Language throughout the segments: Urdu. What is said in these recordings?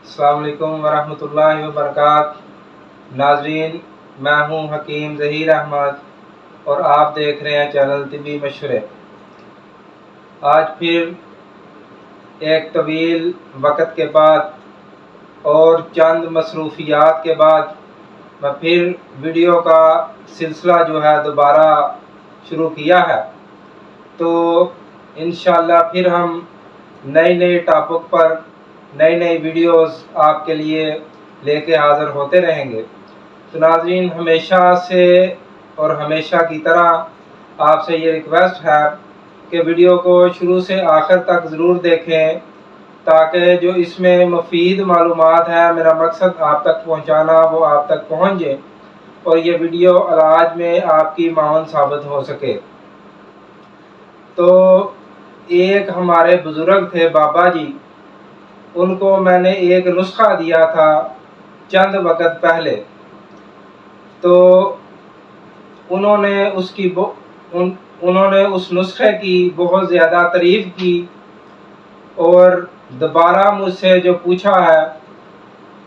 السلام علیکم ورحمۃ اللہ وبرکاتہ۔ ناظرین، میں ہوں حکیم ظہیر احمد اور آپ دیکھ رہے ہیں چینل طبی مشورے۔ آج پھر ایک طویل وقت کے بعد اور چند مصروفیات کے بعد میں پھر ویڈیو کا سلسلہ جو ہے دوبارہ شروع کیا ہے، تو انشاءاللہ پھر ہم نئے ٹاپک پر نئی ویڈیوز آپ کے لیے لے کے حاضر ہوتے رہیں گے۔ تو ناظرین، ہمیشہ سے اور ہمیشہ کی طرح آپ سے یہ ریکویسٹ ہے کہ ویڈیو کو شروع سے آخر تک ضرور دیکھیں، تاکہ جو اس میں مفید معلومات ہے، میرا مقصد آپ تک پہنچانا، وہ آپ تک پہنچ جائے اور یہ ویڈیو علاج میں آپ کی معاون ثابت ہو سکے۔ تو ایک ہمارے بزرگ تھے بابا جی، ان کو میں نے ایک نسخہ دیا تھا چند وقت پہلے، تو انہوں نے اس نسخے کی بہت زیادہ تعریف کی اور دوبارہ مجھ سے جو پوچھا ہے،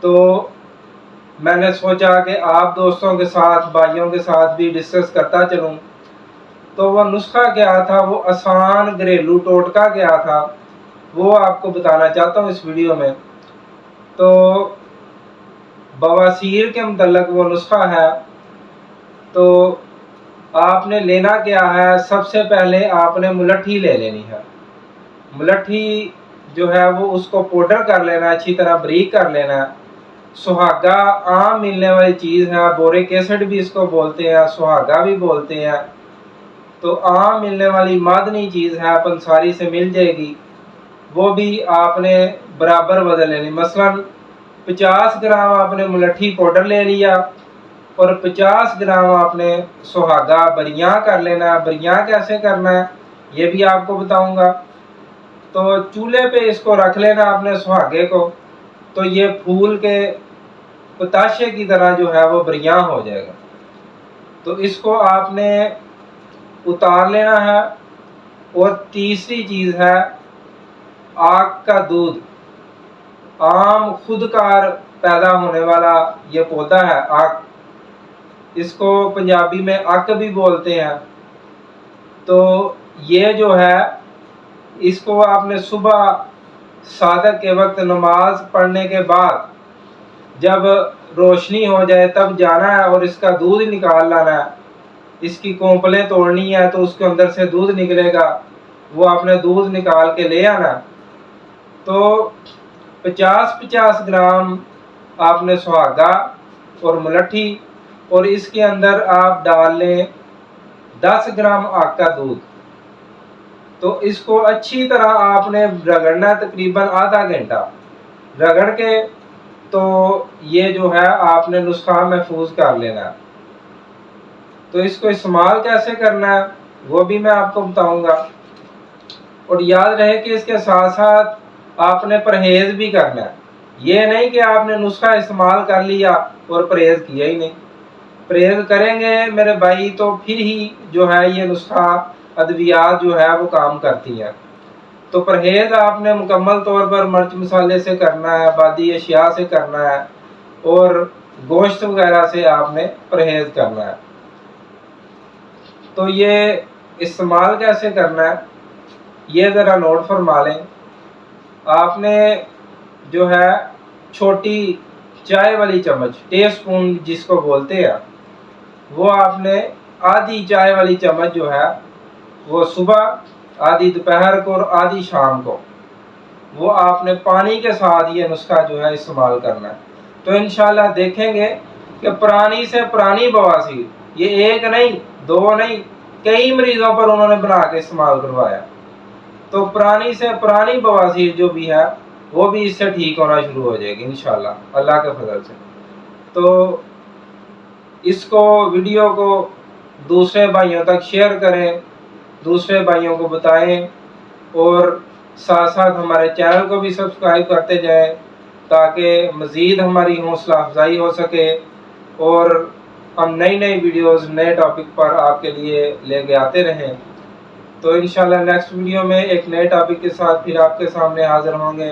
تو میں نے سوچا کہ آپ دوستوں کے ساتھ، بھائیوں کے ساتھ بھی ڈسکس کرتا چلوں۔ تو وہ نسخہ کیا تھا، وہ آسان گھریلو ٹوٹکا کیا تھا، وہ آپ کو بتانا چاہتا ہوں اس ویڈیو میں۔ تو بواسیر کے متعلق وہ نسخہ ہے۔ تو آپ نے لینا کیا ہے، سب سے پہلے آپ نے ملٹھی لے لینی ہے۔ ملٹھی جو ہے وہ اس کو پاؤڈر کر لینا، اچھی طرح بریک کر لینا ہے۔ سہاگا عام ملنے والی چیز ہے، بورک ایسڈ بھی اس کو بولتے ہیں، سہاگا بھی بولتے ہیں۔ تو عام ملنے والی معدنی چیز ہے، پنساری سے مل جائے گی، وہ بھی آپ نے برابر بدل لینی۔ مثلا 50 گرام آپ نے ملٹھی پاؤڈر لے لیا اور 50 گرام آپ نے سہاگا بریاں کر لینا ہے۔ بریاں کیسے کرنا ہے یہ بھی آپ کو بتاؤں گا۔ تو چولہے پہ اس کو رکھ لینا آپ نے سہاگے کو، تو یہ پھول کے پتاشے کی طرح جو ہے وہ بریاں ہو جائے گا۔ تو اس کو آپ نے اتار لینا ہے۔ اور تیسری چیز ہے آگ کا دودھ، عام خودکار پیدا ہونے والا یہ پودا ہے آگ، اس کو پنجابی میں اک بھی بولتے ہیں۔ تو یہ جو ہے اس کو آپ نے صبح صادق کے وقت نماز پڑھنے کے بعد جب روشنی ہو جائے تب جانا ہے اور اس کا دودھ نکال لانا ہے۔ اس کی کونپلیں توڑنی ہے تو اس کے اندر سے دودھ نکلے گا، وہ آپ نے دودھ نکال کے لے آنا۔ تو 50 گرام آپ نے سہاگا اور ملٹھی، اور اس کے اندر آپ ڈال لیں 10 گرام آگ کا دودھ۔ تو اس کو اچھی طرح آپ نے رگڑنا، تقریباً آدھا گھنٹہ رگڑ کے تو یہ جو ہے آپ نے نسخہ محفوظ کر لینا ہے۔ تو اس کو استعمال کیسے کرنا ہے وہ بھی میں آپ کو بتاؤں گا۔ اور یاد رہے کہ اس کے ساتھ ساتھ آپ نے پرہیز بھی کرنا ہے۔ یہ نہیں کہ آپ نے نسخہ استعمال کر لیا اور پرہیز کیا ہی نہیں۔ پرہیز کریں گے میرے بھائی تو پھر ہی جو ہے یہ نسخہ ادویات جو ہے وہ کام کرتی ہیں۔ تو پرہیز آپ نے مکمل طور پر مرچ مسالے سے کرنا ہے، آبادی اشیاء سے کرنا ہے اور گوشت وغیرہ سے آپ نے پرہیز کرنا ہے۔ تو یہ استعمال کیسے کرنا ہے یہ ذرا نوٹ فرما لیں۔ آپ نے جو ہے چھوٹی چائے والی چمچ، ٹی اسپون جس کو بولتے ہیں، وہ آپ نے آدھی چائے والی چمچ جو ہے وہ صبح، آدھی دوپہر کو اور آدھی شام کو، وہ آپ نے پانی کے ساتھ یہ نسخہ جو ہے استعمال کرنا ہے۔ تو انشاءاللہ دیکھیں گے کہ پرانی سے پرانی بواسیر، یہ ایک نہیں، دو نہیں، کئی مریضوں پر انہوں نے بنا کے استعمال کروایا۔ تو پرانی سے پرانی بواسیر جو بھی ہے وہ بھی اس سے ٹھیک ہونا شروع ہو جائے گی انشاءاللہ اللہ کے فضل سے۔ تو اس کو، ویڈیو کو دوسرے بھائیوں تک شیئر کریں، دوسرے بھائیوں کو بتائیں اور ساتھ ساتھ ہمارے چینل کو بھی سبسکرائب کرتے جائیں تاکہ مزید ہماری حوصلہ افزائی ہو سکے اور ہم نئی ویڈیوز نئے ٹاپک پر آپ کے لیے لے کے آتے رہیں۔ تو انشاءاللہ نیکسٹ ویڈیو میں ایک نئے ٹاپک کے ساتھ پھر آپ کے سامنے حاضر ہوں گے۔